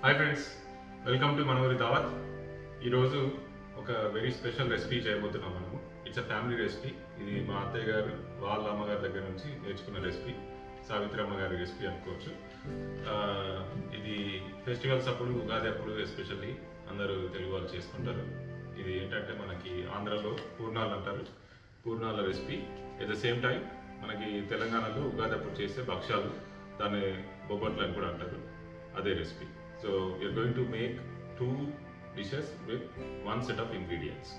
Hi friends, welcome to మనవరి దావత్. ఈరోజు ఒక వెరీ స్పెషల్ రెసిపీ చేయబోతున్నాం మనము. It's a family recipe. ఇది మా అత్తయ్య గారు వాళ్ళ అమ్మగారి దగ్గర నుంచి నేర్చుకున్న రెసిపీ. సావిత్రి అమ్మగారి రెసిపీ అనుకోవచ్చు. ఇది ఫెస్టివల్స్ అప్పుడు, ఉగాది అప్పుడు ఎస్పెషల్లీ అందరూ తెలుగు వాళ్ళు చేసుకుంటారు. ఇది ఏంటంటే మనకి ఆంధ్రలో పూర్ణాలు అంటారు. పూర్ణాల recipe. At the same time మనకి తెలంగాణలో ఉగాది అప్పుడు చేసే భక్ష్యాలు, దాన్ని బొబ్బట్లు అని కూడా అంటారు. అదే recipe. So you're going to make two dishes with one set of ingredients.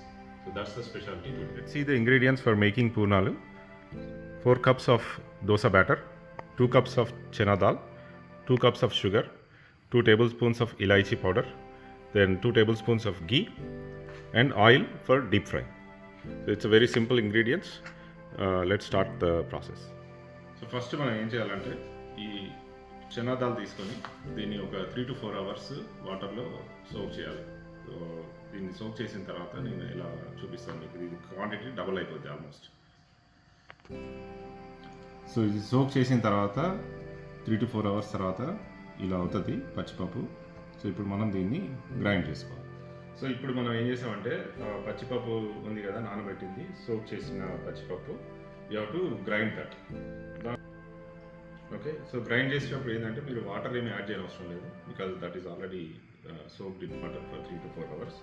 So that's the specialty today. Let's see the ingredients for making purnalu. 4 cups of dosa batter, 2 cups of chana dal, 2 cups of sugar, 2 tablespoons of elaichi powder, then 2 tablespoons of ghee and oil for deep fry. So it's a very simple ingredients. Let's start the process. So first మనం ఏం చేయాలంటే ఈ చనా దాల్ తీసుకొని దీన్ని ఒక 3 to 4 hours వాటర్లో soak చేయాలి. So దీన్ని సోక్ చేసిన తర్వాత నేను ఇలా చూపిస్తాను మీకు. ఇది క్వాంటిటీ డబుల్ అయిపోద్ది ఆల్మోస్ట్. సో ఇది సోక్ చేసిన తర్వాత 3 to 4 hours తర్వాత ఇలా అవుతుంది పచ్చిపప్పు. సో ఇప్పుడు మనం దీన్ని గ్రైండ్ చేసుకోవాలి. సో ఇప్పుడు మనం ఏం చేసామంటే పచ్చిపప్పు ఉంది కదా, నానబెట్టింది, సోక్ చేసిన పచ్చిపప్పు. You have to grind that. Okay, so grind చేసేటప్పుడు ఏంటంటే మీరు వాటర్ ఏమి యాడ్ చేయడం అవసరం లేదు, because that is already soaked in water for 3 to 4 hours.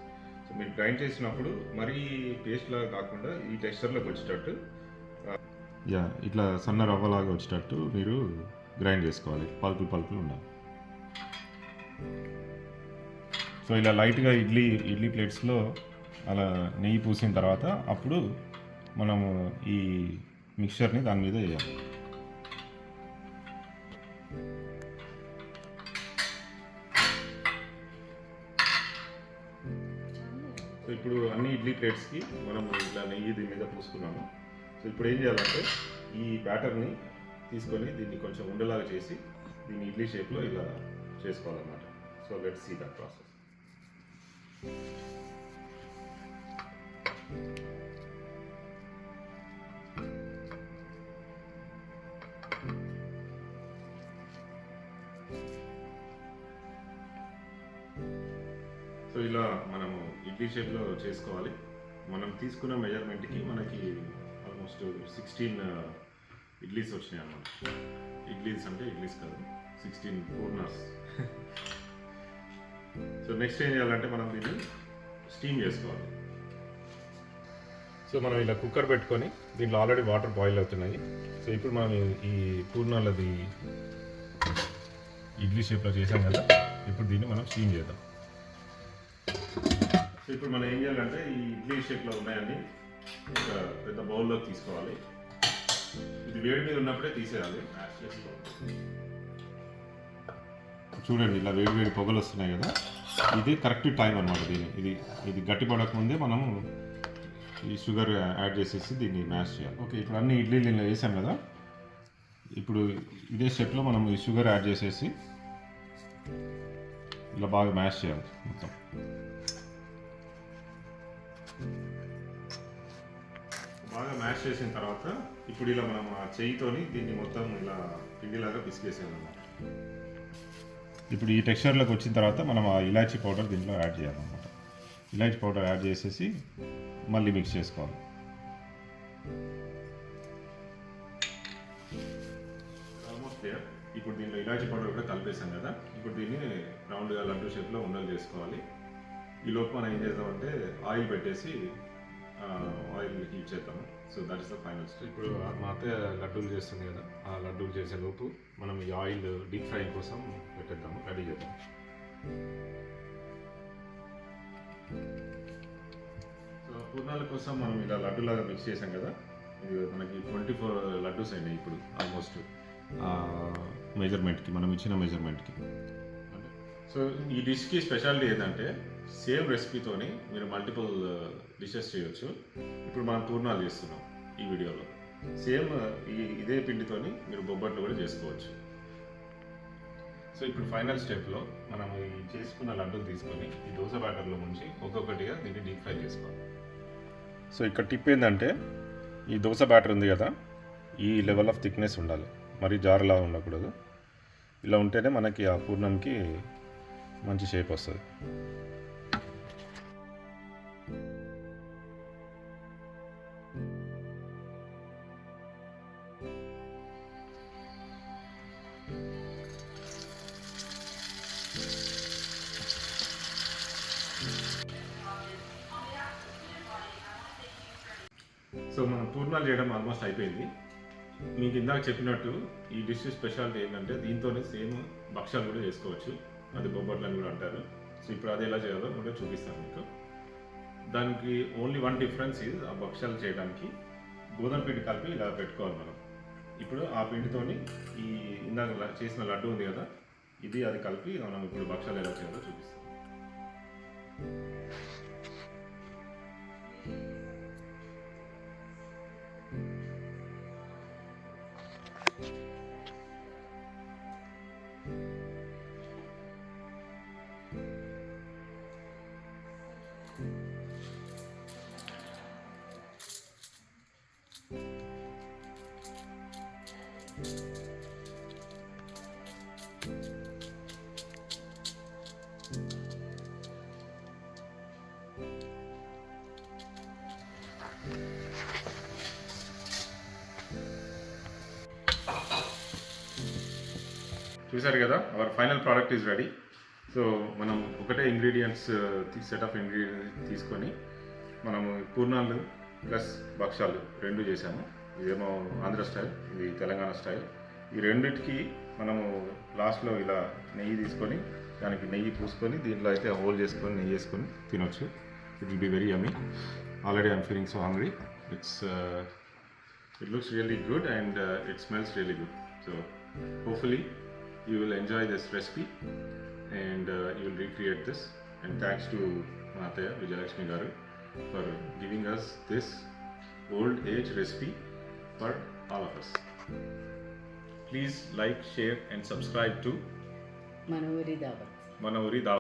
So మీరు గ్రైండ్ చేసినప్పుడు మరీ పేస్ట్లాగా కాకుండా ఈ టెక్స్చర్లోకి వచ్చేటట్టు, ఇట్లా సన్న రవ్వలాగా వచ్చేటట్టు మీరు గ్రైండ్ చేసుకోవాలి. పలుకులు ఉండాలి. సో ఇలా లైట్గా ఇడ్లీ ప్లేట్స్లో అలా నెయ్యి పూసిన తర్వాత అప్పుడు మనము ఈ మిక్చర్ని దాని మీద వేయాలి. సో ఇప్పుడు అన్ని ఇడ్లీ ప్లేట్స్కి మనము ఇలా నెయ్యి దీని మీద పూసుకున్నాము. సో ఇప్పుడు ఏం చేయాలంటే ఈ బ్యాటర్ని తీసుకొని దీన్ని కొంచెం ఉండలాగా చేసి దీన్ని ఇడ్లీ షేప్లో ఇలా చేసుకోవాలన్నమాట. So let's see that process. So ఇలా మనము ఇడ్లీ షేప్లో చేసుకోవాలి. మనం తీసుకున్న మెజర్మెంట్కి మనకి ఆల్మోస్ట్ 16 ఇడ్లీస్ వచ్చినాయి అన్నమాట. ఇడ్లీస్ అంటే ఇడ్లీస్ కాదు, 16 పూర్ణాస్. సో నెక్స్ట్ ఏం చేయాలంటే మనం దీన్ని స్టీమ్ చేసుకోవాలి. సో మనం ఇలా కుక్కర్ పెట్టుకొని దీంట్లో ఆల్రెడీ వాటర్ బాయిల్ అవుతున్నాయి. సో ఇప్పుడు మనం ఈ పూర్ణాలది ఇడ్లీ షేప్లో చేసాం కదా, ఇప్పుడు దీన్ని మనం స్టీమ్ చేద్దాం. సో ఇప్పుడు మనం ఏం చేయాలంటే ఈ ఇడ్లీ షేప్లో ఉన్నాయని ఒక పెద్ద బౌల్లోకి తీసుకోవాలి. ఇది వేడి మీద ఉన్నప్పుడే తీసేయాలి. చూడండి, ఇలా వేడి పొగలు వస్తున్నాయి కదా, ఇది కరెక్ట్ టైం అనమాట. ఇది గట్టి పడకముందే మనం ఈ షుగర్ యాడ్ చేసేసి దీన్ని మ్యాష్ చేయాలి. ఓకే, ఇప్పుడు అన్ని ఇడ్లీలు దీనిలో వేసాం కదా, ఇప్పుడు ఇదే స్టెప్లో మనం ఈ షుగర్ యాడ్ చేసేసి ఇలా బాగా మ్యాష్ చేయాలి మొత్తం. బాగా మ్యాష్ చేసిన తర్వాత ఇప్పుడు ఇలా మనం ఆ చెయ్యితోని దీన్ని మొత్తం ఇలా పిండిలాగా పిసికేసేయాలన్నమాట. ఇప్పుడు ఈ టెక్స్చర్లోకి వచ్చిన తర్వాత మనం ఆ ఇలాచీ పౌడర్ దీంట్లో యాడ్ చేయాలన్నమాట. ఇలాచీ పౌడర్ యాడ్ చేసేసి మళ్ళీ మిక్స్ చేసుకోవాలి. Almost clear. ఇప్పుడు దీంట్లో ఇలాచీ పౌడర్ కూడా కలిపేసాం కదా, ఇప్పుడు దీన్ని రౌండ్గా లడ్డు షేప్లో ఉండలు చేసుకోవాలి. ఈ లోపు మనం ఏం చేద్దామంటే ఆయిల్ పెట్టేసి ఆయిల్ హీట్ చేద్దాము. So that is the final step. ఇప్పుడు మా అత్తయ్య లడ్డూలు చేస్తుంది కదా, ఆ లడ్డూలు చేసే లోపు మనం ఈ ఆయిల్ డీప్ ఫ్రై కోసం పెట్టేద్దాము, రెడీ చేద్దాం. సో పూర్ణాల కోసం మనం ఇలా లడ్డూలాగా మిక్స్ చేసాం కదా, ఇది మనకి 24 లడ్డూస్ అయినాయి ఇప్పుడు ఆల్మోస్ట్ మెజర్మెంట్కి, మనం ఇచ్చిన మెజర్మెంట్కి. సో ఈ డిష్కి స్పెషాలిటీ ఏంటంటే సేమ్ రెసిపీతోని మీరు మల్టిపుల్ డిషెస్ చేయొచ్చు. ఇప్పుడు మనం పూర్ణాలు చేస్తున్నాం ఈ వీడియోలో. సేమ్ ఇదే పిండితోని మీరు బొబ్బట్లు కూడా చేసుకోవచ్చు. సో ఇప్పుడు ఫైనల్ స్టెప్లో మనం ఈ చేసుకున్న లడ్డూలు తీసుకొని ఈ దోశ బ్యాటర్లో ముంచి ఒక్కొక్కటిగా దీన్ని డీప్ ఫ్రై చేసుకోవాలి. సో ఇక్కడ టిప్ ఏంటంటే ఈ దోశ బ్యాటర్ ఉంది కదా, ఈ లెవెల్ ఆఫ్ థిక్నెస్ ఉండాలి, మరి జారులా ఉండకూడదు. ఇలా ఉంటేనే మనకి ఆ పూర్ణంకి మంచి షేప్ వస్తుంది. సో మనం పూర్ణాలు చేయడం ఆల్మోస్ట్ అయిపోయింది. మీకు ఇందాక చెప్పినట్టు ఈ డిష్ స్పెషాలిటీ ఏంటంటే దీంతోనే సేమ్ భక్ష్యాలు కూడా చేసుకోవచ్చు. అది బొబ్బట్లు అని కూడా అంటారు. సో ఇప్పుడు అది ఎలా చేయాలో కూడా చూపిస్తాను మీకు. దానికి ఓన్లీ వన్ డిఫరెన్స్ ఇది, ఆ భక్ష్యాలు చేయడానికి గోధుమ పిండి కలిపి ఇలా పెట్టుకోవాలి మనం. ఇప్పుడు ఆ పిండితోని ఈ ఇందాక చేసిన లడ్డు ఉంది కదా, ఇది అది కలిపి మనం ఇప్పుడు భక్ష్యాలు ఎలా చేయాలో చూపిస్తాం. చూసారు కదా, hour final product is ready. So మనం ఒకటే ఇంగ్రీడియంట్స్ సెట్ ఆఫ్ ఇంగ్రీడియంట్స్ తీసుకొని మనము పూర్ణాలు ప్లస్ భక్ష్యాలు రెండు చేసాము. ఇదేమో ఆంధ్ర స్టైల్, ఇది తెలంగాణ స్టైల్. ఈ రెండిటికి మనము లాస్ట్లో ఇలా నెయ్యి తీసుకొని దానికి నెయ్యి పూసుకొని దీంట్లో అయితే హోల్ చేసుకొని నెయ్యి వేసుకొని తినొచ్చు. It will be very yummy. Already I'm feeling so hungry. It looks really good and it smells really good. So hopefully you will enjoy this recipe and you will recreate this, and thanks to Ataya Vijayalakshmi garu for giving us this old age recipe for all of us. Please like, share and subscribe to Manavuri Dawat.